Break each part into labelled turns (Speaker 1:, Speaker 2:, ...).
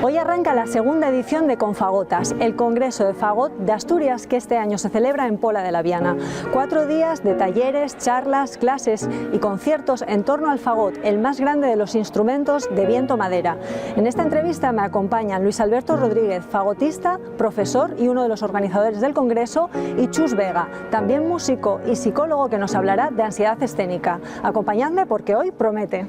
Speaker 1: Hoy arranca la segunda edición de Confagotas, el Congreso de Fagot de Asturias que este año se celebra en Pola de la Viana. 4 días de talleres, charlas, clases y conciertos en torno al fagot, el más grande de los instrumentos de viento-madera. En esta entrevista me acompañan Luis Alberto Rodríguez, fagotista, profesor y uno de los organizadores del Congreso, y Chus Vega, también músico y psicólogo, que nos hablará de ansiedad escénica. Acompañadme porque hoy promete.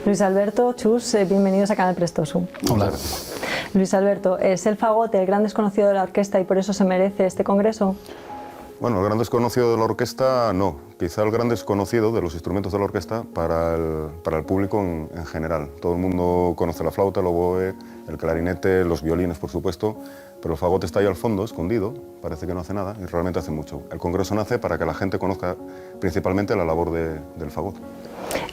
Speaker 1: Luis Alberto, Chus, bienvenidos a Canal Prestoso.
Speaker 2: Hola.
Speaker 1: Luis Alberto, ¿es el fagot el gran desconocido de la orquesta y por eso se merece este congreso?
Speaker 2: Bueno, el gran desconocido de la orquesta no, quizá el gran desconocido de los instrumentos de la orquesta para el público en general. Todo el mundo conoce la flauta, el oboe, el clarinete, los violines, por supuesto, pero el fagot está ahí al fondo, escondido, parece que no hace nada y realmente hace mucho. El congreso nace para que la gente conozca principalmente la labor del fagot.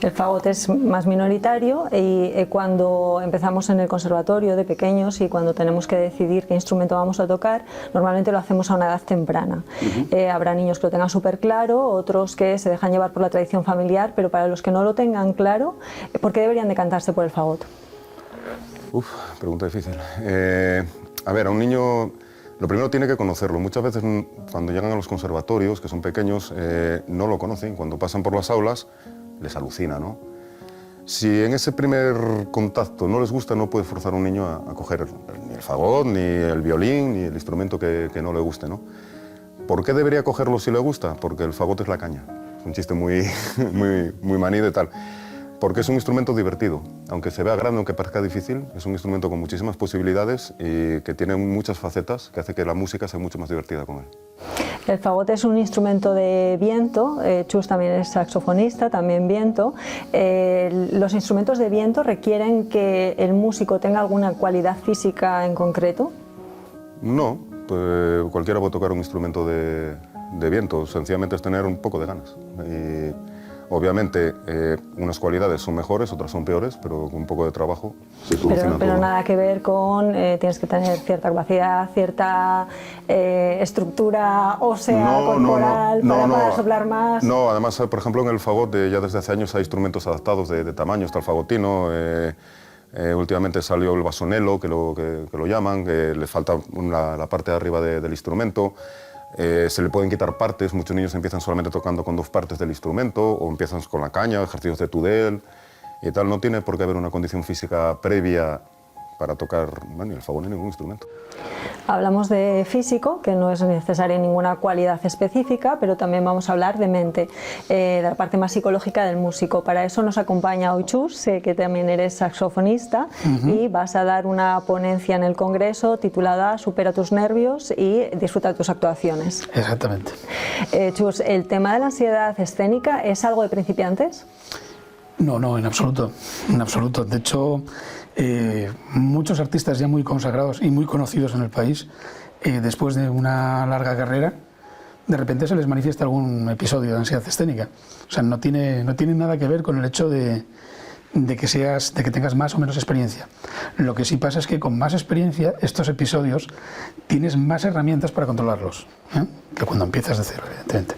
Speaker 1: El fagot es más minoritario y cuando empezamos en el conservatorio de pequeños y cuando tenemos que decidir qué instrumento vamos a tocar, normalmente lo hacemos a una edad temprana. Habrá niños que lo tengan súper claro, otros que se dejan llevar por la tradición familiar, pero para los que no lo tengan claro, ¿por qué deberían decantarse por el fagot?
Speaker 2: Pregunta difícil. A ver, a un niño lo primero tiene que conocerlo. Muchas veces cuando llegan a los conservatorios, que son pequeños, no lo conocen. Cuando pasan por las aulas, les alucina, ¿no? Si en ese primer contacto no les gusta, no puedes forzar a un niño a coger ni el fagot, ni el violín, ni el instrumento que no le guste, ¿no? ¿Por qué debería cogerlo si le gusta? Porque el fagot es la caña. Es un chiste muy manido y tal. Porque es un instrumento divertido. Aunque se vea grande, aunque parezca difícil, es un instrumento con muchísimas posibilidades y que tiene muchas facetas que hace que la música sea mucho más divertida con él.
Speaker 1: El fagot es un instrumento de viento, Chus también es saxofonista, también viento. ¿Los instrumentos de viento requieren que el músico tenga alguna cualidad física en concreto?
Speaker 2: No, pues cualquiera puede tocar un instrumento de viento, sencillamente es tener un poco de ganas. Y obviamente unas cualidades son mejores, otras son peores, pero con un poco de trabajo se soluciona
Speaker 1: pero
Speaker 2: todo.
Speaker 1: Nada que ver con tienes que tener cierta capacidad, cierta estructura ósea, corporal, para soplar más.
Speaker 2: No, además, por ejemplo, en el fagot ya desde hace años hay instrumentos adaptados de tamaño, está el fagotino, últimamente salió el basonelo, que lo llaman, que le falta la parte de arriba del instrumento. Se le pueden quitar partes, muchos niños empiezan solamente tocando con 2 partes del instrumento o empiezan con la caña, ejercicios de tudel y tal. No tiene por qué haber una condición física previa para tocar el fagot ni ningún instrumento.
Speaker 1: Hablamos de físico, que no es necesaria ninguna cualidad específica, pero también vamos a hablar de mente, de la parte más psicológica del músico. Para eso nos acompaña hoy Chus, sé que también eres saxofonista y vas a dar una ponencia en el Congreso titulada Supera tus nervios y disfruta de tus actuaciones.
Speaker 3: Exactamente.
Speaker 1: Chus, ¿el tema de la ansiedad escénica es algo de principiantes?
Speaker 3: No, en absoluto. En absoluto. De hecho, muchos artistas ya muy consagrados y muy conocidos en el país, después de una larga carrera, de repente se les manifiesta algún episodio de ansiedad escénica. O sea, no tiene nada que ver con el hecho de que tengas más o menos experiencia. Lo que sí pasa es que con más experiencia, estos episodios, tienes más herramientas para controlarlos, que cuando empiezas de cero, evidentemente.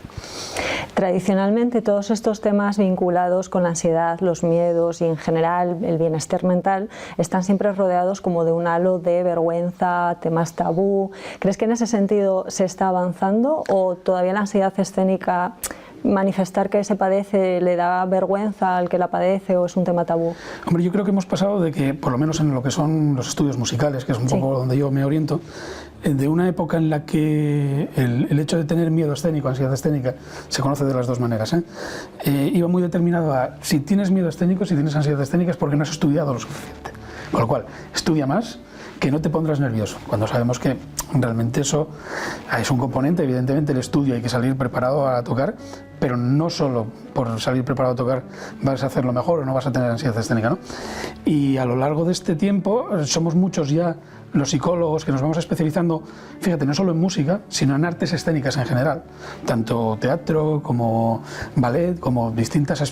Speaker 1: Tradicionalmente todos estos temas vinculados con la ansiedad, los miedos y en general el bienestar mental están siempre rodeados como de un halo de vergüenza, temas tabú. ¿Crees que en ese sentido se está avanzando o todavía la ansiedad escénica, manifestar que se padece, le da vergüenza al que la padece o es un tema tabú?
Speaker 3: Hombre, yo creo que hemos pasado de que, por lo menos en lo que son los estudios musicales, que es un poco donde yo me oriento, de una época en la que el hecho de tener miedo escénico, ansiedad escénica, se conoce de las dos maneras, iba muy determinado a si tienes miedo escénico, si tienes ansiedad escénica es porque no has estudiado lo suficiente. Con lo cual, estudia más, que no te pondrás nervioso, cuando sabemos que realmente eso es un componente. Evidentemente el estudio hay que salir preparado a tocar, pero no solo por salir preparado a tocar vas a hacerlo mejor o no vas a tener ansiedad escénica, ¿no? Y a lo largo de este tiempo somos muchos ya los psicólogos que nos vamos especializando, fíjate, no solo en música, sino en artes escénicas en general, tanto teatro como ballet, como danza,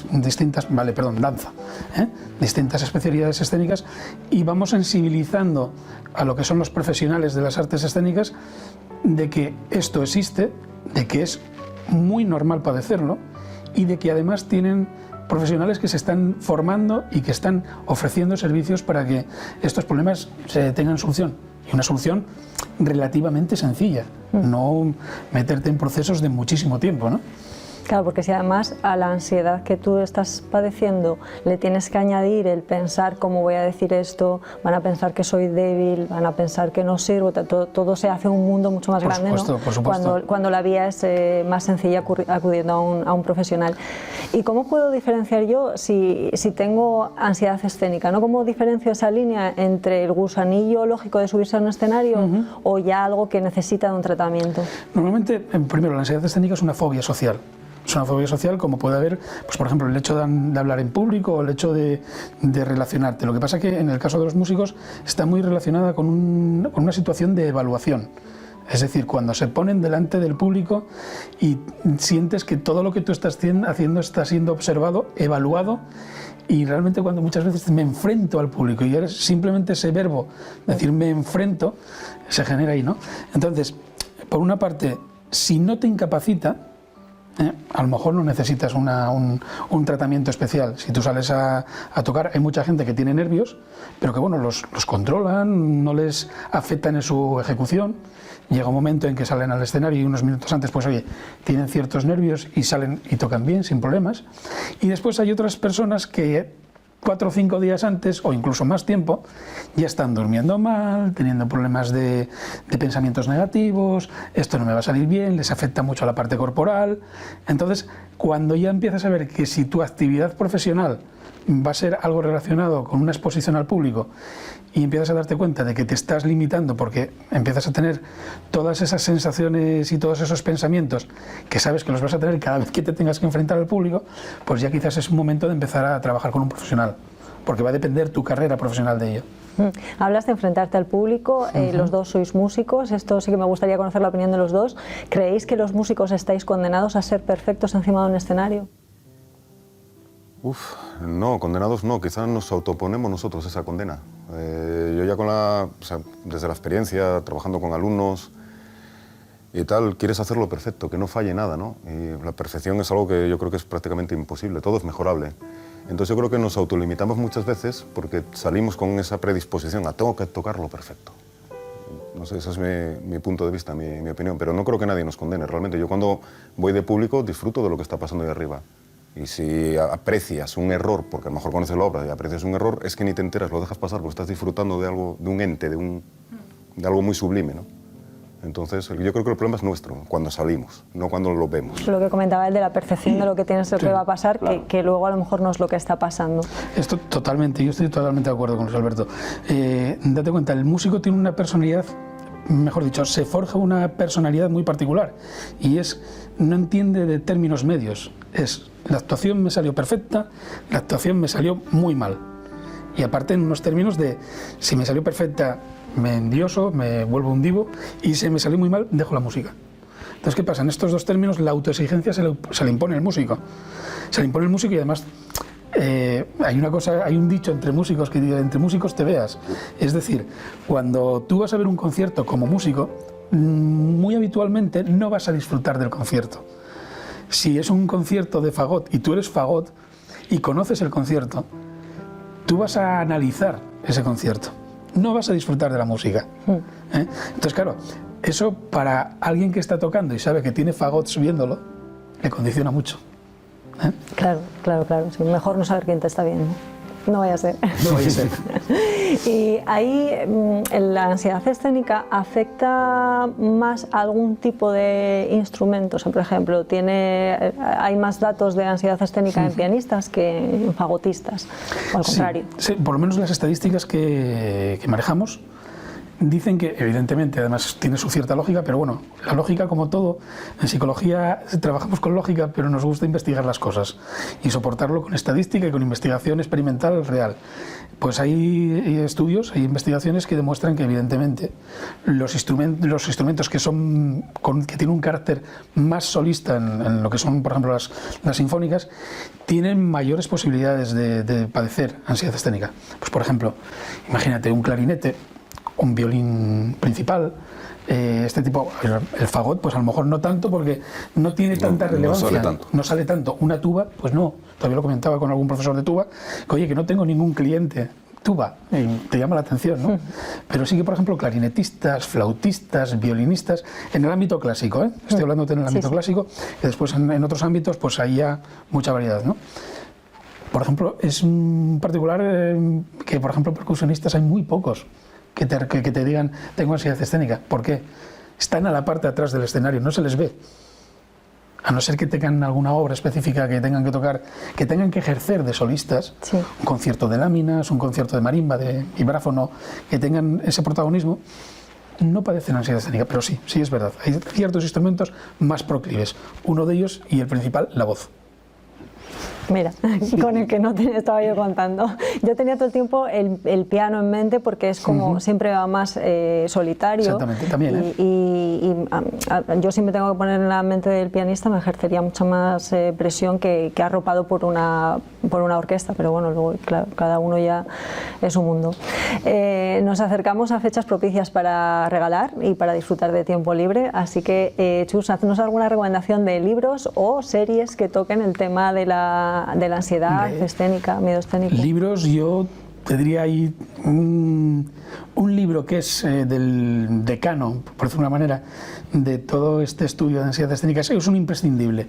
Speaker 3: distintas especialidades escénicas, y vamos sensibilizando a lo que son los profesionales de las artes escénicas de que esto existe, de que es muy normal padecerlo y de que además tienen profesionales que se están formando y que están ofreciendo servicios para que estos problemas se tengan solución. Y una solución relativamente sencilla, no meterte en procesos de muchísimo tiempo, ¿no?
Speaker 1: Claro, porque si además a la ansiedad que tú estás padeciendo le tienes que añadir el pensar cómo voy a decir esto, van a pensar que soy débil, van a pensar que no sirvo, todo se hace un mundo mucho más grande, ¿no?
Speaker 3: Por supuesto.
Speaker 1: Cuando la vía es más sencilla acudiendo a un profesional. ¿Y cómo puedo diferenciar yo si tengo ansiedad escénica, ¿no? ¿Cómo diferencio esa línea entre el gusanillo lógico de subirse a un escenario o ya algo que necesita de un tratamiento?
Speaker 3: Normalmente, primero, la ansiedad escénica es una fobia social. Es una fobia social como puede haber, pues por ejemplo, el hecho de hablar en público o el hecho de relacionarte. Lo que pasa es que en el caso de los músicos está muy relacionada con una situación de evaluación. Es decir, cuando se ponen delante del público y sientes que todo lo que tú estás haciendo está siendo observado, evaluado, y realmente cuando muchas veces me enfrento al público y eres simplemente ese verbo, decir me enfrento, se genera ahí, ¿no? Entonces, por una parte, si no te incapacita, a lo mejor no necesitas un tratamiento especial. Si tú sales a tocar, hay mucha gente que tiene nervios, pero que bueno, los controlan, no les afectan en su ejecución. Llega un momento en que salen al escenario y unos minutos antes, pues oye, tienen ciertos nervios y salen y tocan bien, sin problemas. Y después hay otras personas que 4 o 5 días antes, o incluso más tiempo, ya están durmiendo mal, teniendo problemas de pensamientos negativos, esto no me va a salir bien, les afecta mucho a la parte corporal. Entonces, cuando ya empiezas a ver que si tu actividad profesional va a ser algo relacionado con una exposición al público y empiezas a darte cuenta de que te estás limitando porque empiezas a tener todas esas sensaciones y todos esos pensamientos que sabes que los vas a tener cada vez que te tengas que enfrentar al público, pues ya quizás es un momento de empezar a trabajar con un profesional, porque va a depender tu carrera profesional de ello.
Speaker 1: Hablas de enfrentarte al público, los dos sois músicos, esto sí que me gustaría conocer la opinión de los dos. ¿Creéis que los músicos estáis condenados a ser perfectos encima de un escenario?
Speaker 2: No, condenados no, quizás nos autoponemos nosotros esa condena. Yo ya desde la experiencia, trabajando con alumnos y tal, quieres hacerlo perfecto, que no falle nada, ¿no? Y la perfección es algo que yo creo que es prácticamente imposible, todo es mejorable. Entonces yo creo que nos autolimitamos muchas veces porque salimos con esa predisposición a tengo que tocarlo perfecto. No sé, ese es mi punto de vista, mi opinión, pero no creo que nadie nos condene. Realmente yo cuando voy de público disfruto de lo que está pasando ahí arriba. Y si aprecias un error, porque a lo mejor conoces la obra y aprecias un error, es que ni te enteras, lo dejas pasar porque estás disfrutando de algo, de un ente, de algo muy sublime, ¿no? Entonces, yo creo que el problema es nuestro, cuando salimos, no cuando lo vemos.
Speaker 1: Lo que comentaba él de la percepción de lo que tienes, lo que va a pasar, claro, que luego a lo mejor no es lo que está pasando.
Speaker 3: Esto totalmente, yo estoy totalmente de acuerdo con Luis Alberto. Date cuenta, el músico tiene una personalidad, mejor dicho, se forja una personalidad muy particular y no entiende de términos medios. La actuación me salió perfecta, la actuación me salió muy mal. Y aparte en unos términos de, si me salió perfecta, me endioso, me vuelvo un divo, y si me salió muy mal, dejo la música. Entonces, ¿qué pasa? En estos dos términos la autoexigencia se le impone al músico. Se le impone al músico y además hay un dicho entre músicos que dice, entre músicos te veas. Es decir, cuando tú vas a ver un concierto como músico, muy habitualmente no vas a disfrutar del concierto. Si es un concierto de fagot y tú eres fagot y conoces el concierto, tú vas a analizar ese concierto, no vas a disfrutar de la música. Entonces, claro, eso para alguien que está tocando y sabe que tiene fagots viéndolo, le condiciona mucho.
Speaker 1: Claro. Sí, mejor no saber quién te está viendo. No vaya a ser.
Speaker 3: No vaya a ser.
Speaker 1: Y ahí la ansiedad escénica afecta más a algún tipo de instrumentos. Por ejemplo, hay más datos de ansiedad escénica en pianistas que en fagotistas, o al contrario.
Speaker 3: Sí, por lo menos las estadísticas que manejamos dicen que, evidentemente, además tiene su cierta lógica, pero bueno, la lógica, como todo, en psicología trabajamos con lógica, pero nos gusta investigar las cosas y soportarlo con estadística y con investigación experimental real. Pues hay estudios, hay investigaciones que demuestran que, evidentemente, los instrumentos que tienen un carácter más solista en lo que son, por ejemplo, las sinfónicas, tienen mayores posibilidades de padecer ansiedad escénica. Pues, por ejemplo, imagínate un clarinete, un violín principal, este tipo, el fagot, pues a lo mejor no tanto porque no tiene tanta relevancia, no sale tanto. Una tuba, pues no, todavía lo comentaba con algún profesor de tuba, que oye, que no tengo ningún cliente tuba, te llama la atención, ¿no? Pero sí que, por ejemplo, clarinetistas, flautistas, violinistas, en el ámbito clásico, estoy hablando en el ámbito clásico, y después en otros ámbitos, pues hay ya mucha variedad, ¿no? Por ejemplo, es particular que, por ejemplo, percusionistas hay muy pocos que te digan tengo ansiedad escénica. ¿Por qué? Están a la parte de atrás del escenario, no se les ve. A no ser que tengan alguna obra específica que tengan que tocar, que tengan que ejercer de solistas, un concierto de láminas, un concierto de marimba, de vibráfono, que tengan ese protagonismo, no padecen ansiedad escénica, pero sí es verdad. Hay ciertos instrumentos más proclives. Uno de ellos, y el principal, la voz.
Speaker 1: Mira, con el que no te estaba yo contando. Yo tenía todo el tiempo el piano en mente porque es como siempre va más solitario.
Speaker 3: Exactamente, también.
Speaker 1: Yo si me tengo que poner en la mente del pianista me ejercería mucha más presión que arropado por una orquesta, pero bueno, luego claro, cada uno ya es un mundo. Nos acercamos a fechas propicias para regalar y para disfrutar de tiempo libre, así que Chus, haznos alguna recomendación de libros o series que toquen el tema de la ansiedad escénica, miedo escénico.
Speaker 3: Libros, yo te diría ahí un libro que es del decano, por decirlo de una manera, de todo este estudio de ansiedad escénica. Es un imprescindible.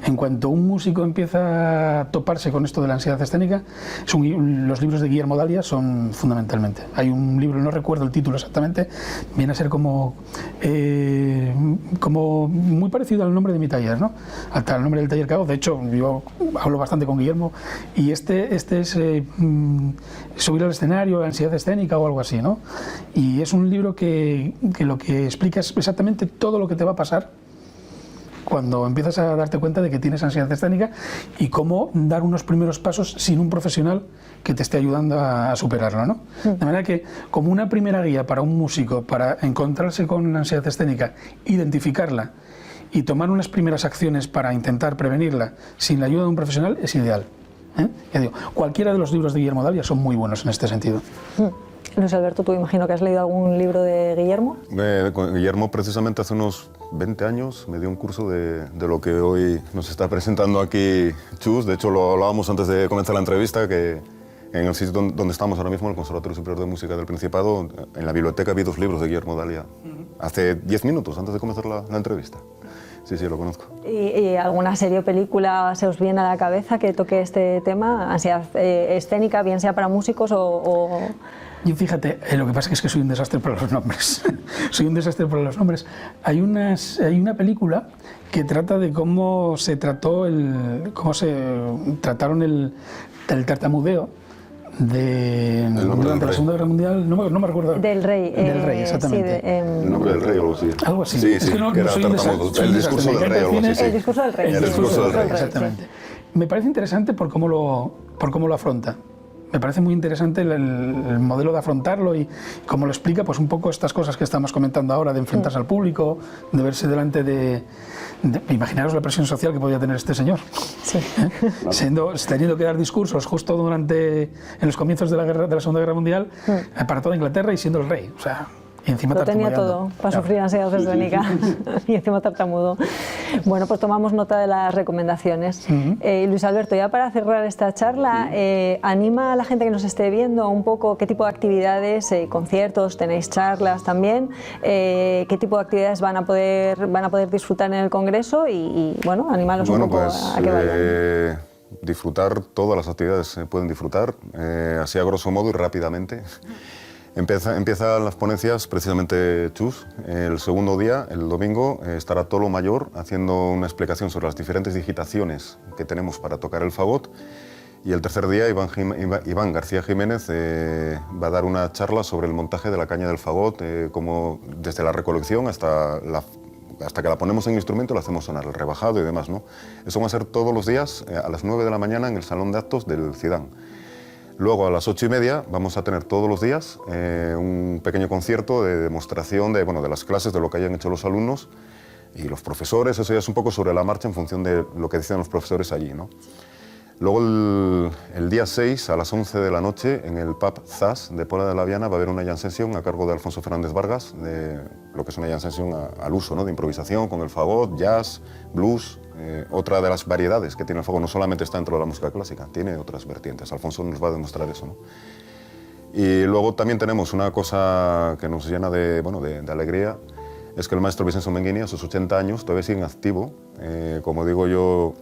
Speaker 3: En cuanto un músico empieza a toparse con esto de la ansiedad escénica, los libros de Guillermo Dalia son fundamentalmente. Hay un libro, no recuerdo el título exactamente, viene a ser como muy parecido al nombre de mi taller, ¿no? Al nombre del taller que hago. De hecho, yo hablo bastante con Guillermo y este es subir al escenario, ansiedad escénica o algo así, ¿no? Y es un libro que lo que explica es exactamente todo lo que te va a pasar cuando empiezas a darte cuenta de que tienes ansiedad escénica y cómo dar unos primeros pasos sin un profesional que te esté ayudando a superarlo, ¿no? De manera que, como una primera guía para un músico para encontrarse con la ansiedad escénica, identificarla y tomar unas primeras acciones para intentar prevenirla sin la ayuda de un profesional, es ideal. Ya digo, cualquiera de los libros de Guillermo Dalia son muy buenos en este sentido.
Speaker 1: Luis Alberto, tú imagino que has leído algún libro de Guillermo.
Speaker 2: Guillermo, precisamente hace unos 20 años, me dio un curso de lo que hoy nos está presentando aquí Chus. De hecho, lo hablábamos antes de comenzar la entrevista, que en el sitio donde estamos ahora mismo, el Conservatorio Superior de Música del Principado, en la biblioteca vi 2 libros de Guillermo Dalia, hace 10 minutos antes de comenzar la entrevista. Sí, lo conozco.
Speaker 1: ¿Y alguna serie o película se os viene a la cabeza que toque este tema, ansiedad escénica, bien sea para músicos o...?
Speaker 3: Yo fíjate, lo que pasa es que soy un desastre para los nombres. Soy un desastre para los nombres. Hay una película que trata de cómo se trataron el tartamudeo durante la Segunda Guerra Mundial, no me recuerdo.
Speaker 1: Del rey.
Speaker 3: Del rey, exactamente.
Speaker 1: Sí,
Speaker 2: el nombre del rey o algo así.
Speaker 3: Algo así.
Speaker 2: Sí,
Speaker 3: es que no,
Speaker 2: que era
Speaker 3: soy un desastre.
Speaker 2: el discurso del rey o algo así.
Speaker 1: El discurso del rey.
Speaker 2: El discurso del rey.
Speaker 3: Exactamente. Me parece interesante por cómo lo afronta. Me parece muy interesante el modelo de afrontarlo y cómo lo explica, pues un poco estas cosas que estamos comentando ahora, de enfrentarse al público, de verse delante de imaginaros la presión social que podía tener este señor.
Speaker 1: Sí.
Speaker 3: Teniendo que dar discursos justo en los comienzos de la Segunda Guerra Mundial para toda Inglaterra y siendo el rey. O sea, y encima
Speaker 1: lo tenía todo para sufrir ansiedad escénica y encima tartamudo. Bueno, pues tomamos nota de las recomendaciones. Luis Alberto, ya para cerrar esta charla, anima a la gente que nos esté viendo un poco qué tipo de actividades, conciertos, tenéis charlas también, qué tipo de actividades van a poder disfrutar en el Congreso y bueno, animarlos un poco a que vayan.
Speaker 2: Disfrutar, todas las actividades se pueden disfrutar, así a grosso modo y rápidamente. Empiezan las ponencias precisamente Chus. El segundo día, el domingo, estará Tolo Mayor haciendo una explicación sobre las diferentes digitaciones que tenemos para tocar el fagot. Y el tercer día Iván García Jiménez va a dar una charla sobre el montaje de la caña del fagot, como desde la recolección hasta que la ponemos en instrumento, la hacemos sonar, el rebajado y demás, ¿no? Eso va a ser todos los días a las 9 de la mañana en el Salón de Actos del Cidán. Luego a las 8:30 vamos a tener todos los días un pequeño concierto de demostración de las clases, de lo que hayan hecho los alumnos y los profesores. Eso ya es un poco sobre la marcha en función de lo que decían los profesores allí, ¿no? Luego el día 6 a las 11 de la noche en el pub Zas de Pola de la Viana va a haber una jam session a cargo de Alfonso Fernández Vargas, de lo que es una jam session al uso, ¿no? De improvisación con el fagot, jazz, blues. Otra de las variedades que tiene el fagot no solamente está dentro de la música clásica, tiene otras vertientes. Alfonso nos va a demostrar eso, ¿no? Y luego también tenemos una cosa que nos llena de alegría, es que el maestro Vincenzo Menghini a sus 80 años todavía sigue en activo. Como digo yo,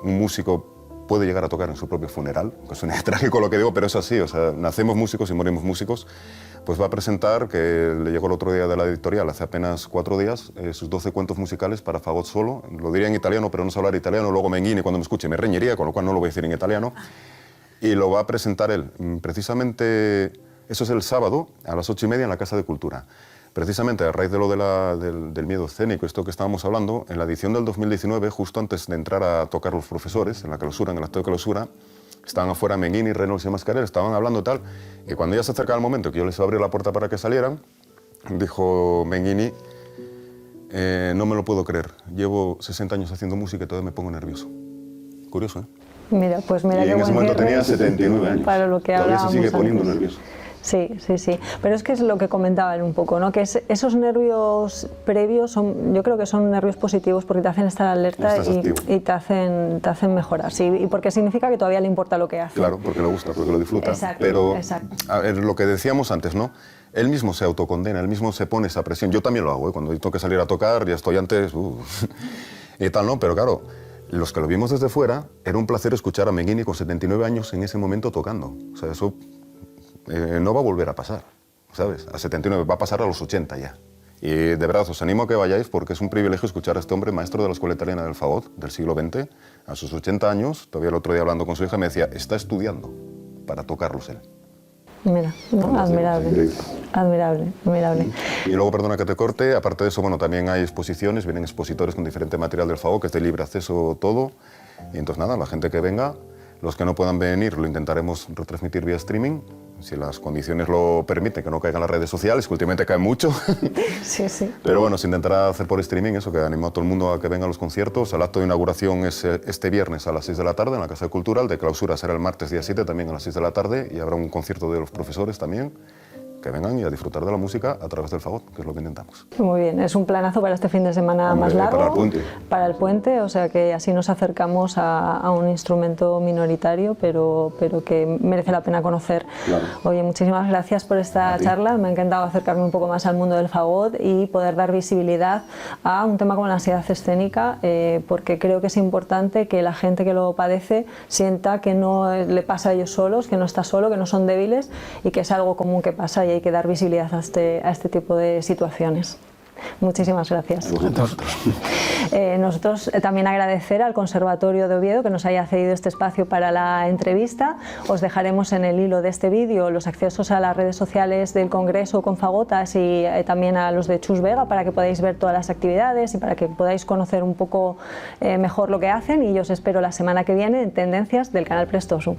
Speaker 2: un músico puede llegar a tocar en su propio funeral, que suena trágico lo que digo, pero es así, o sea, nacemos músicos y morimos músicos. Pues va a presentar, que le llegó el otro día de la editorial, hace apenas 4 días, sus 12 cuentos musicales para fagot solo. Lo diría en italiano, pero no sé hablar italiano, luego Menghini cuando me escuche me reñiría, con lo cual no lo voy a decir en italiano. Y lo va a presentar él. Precisamente, eso es el sábado a las 8:30 en la Casa de Cultura. Precisamente a raíz de lo del miedo escénico, esto que estábamos hablando, en la edición del 2019, justo antes de entrar a tocar los profesores, en la clausura, en el acto de clausura, estaban afuera Menghini, Reynolds y Mascarell, estaban hablando tal, y cuando ya se acercaba el momento que yo les iba a abrir la puerta para que salieran, dijo Menghini, no me lo puedo creer, llevo 60 años haciendo música y todavía me pongo nervioso. Curioso, ¿eh?
Speaker 1: Mira, pues mira
Speaker 2: y
Speaker 1: qué
Speaker 2: en ese
Speaker 1: buen
Speaker 2: momento tenía 79 años.
Speaker 1: Para lo que
Speaker 2: todavía se sigue
Speaker 1: hablábamos
Speaker 2: poniendo
Speaker 1: antes.
Speaker 2: nervioso.
Speaker 1: Sí, sí, sí. Pero es que es lo que comentaba él un poco, ¿no? Que esos nervios previos yo creo que son nervios positivos porque te hacen estar alerta y te hacen mejorar. Sí, y porque significa que todavía le importa lo que hace.
Speaker 2: Claro, porque le gusta, porque lo disfruta.
Speaker 1: Exacto,
Speaker 2: pero
Speaker 1: exacto.
Speaker 2: A ver, lo que decíamos antes, ¿no? Él mismo se autocondena, él mismo se pone esa presión. Yo también lo hago, ¿eh? Cuando tengo que salir a tocar, ya estoy antes y tal, ¿no? Pero claro, los que lo vimos desde fuera, era un placer escuchar a Menghini con 79 años en ese momento tocando. O sea, eso no va a volver a pasar, ¿sabes? A 79, va a pasar a los 80 ya. Y de verdad os animo a que vayáis porque es un privilegio escuchar a este hombre, maestro de la Escuela Italiana del Fagot del siglo XX, a sus 80 años, todavía el otro día hablando con su hija me decía, está estudiando para tocarlos él.
Speaker 1: Mira, no, admirable, admirable, admirable.
Speaker 2: Y luego, perdona que te corte, aparte de eso, bueno, también hay exposiciones, vienen expositores con diferente material del fagot, que es de libre acceso todo, y entonces nada, la gente que venga, los que no puedan venir lo intentaremos retransmitir vía streaming, si las condiciones lo permiten, que no caigan las redes sociales, que últimamente caen mucho.
Speaker 1: Sí, sí.
Speaker 2: Pero bueno, se intentará hacer por streaming eso, que animo a todo el mundo a que venga a los conciertos. El acto de inauguración es este viernes a las 6 de la tarde en la Casa de Cultura, el de clausura será el martes día 7 también a las 6 de la tarde y habrá un concierto de los profesores también. Que vengan y a disfrutar de la música a través del fagot, que es lo que intentamos.
Speaker 1: Muy bien, es un planazo para este fin de semana. Hombre, más largo.
Speaker 2: Para el puente.
Speaker 1: Para el puente, o sea que así nos acercamos a un instrumento minoritario, pero que merece la pena conocer.
Speaker 2: Claro.
Speaker 1: Oye, muchísimas gracias por esta charla, me ha encantado acercarme un poco más al mundo del fagot y poder dar visibilidad a un tema como la ansiedad escénica, porque creo que es importante que la gente que lo padece sienta que no le pasa a ellos solos, que no está solo, que no son débiles y que es algo común que pasa y hay que dar visibilidad a este tipo de situaciones. Muchísimas gracias. Nosotros también agradecer al Conservatorio de Oviedo que nos haya cedido este espacio para la entrevista. Os dejaremos en el hilo de este vídeo los accesos a las redes sociales del Congreso con Fagotas y también a los de Chus Vega para que podáis ver todas las actividades y para que podáis conocer un poco mejor lo que hacen, y yo os espero la semana que viene en Tendencias del canal Prestoso.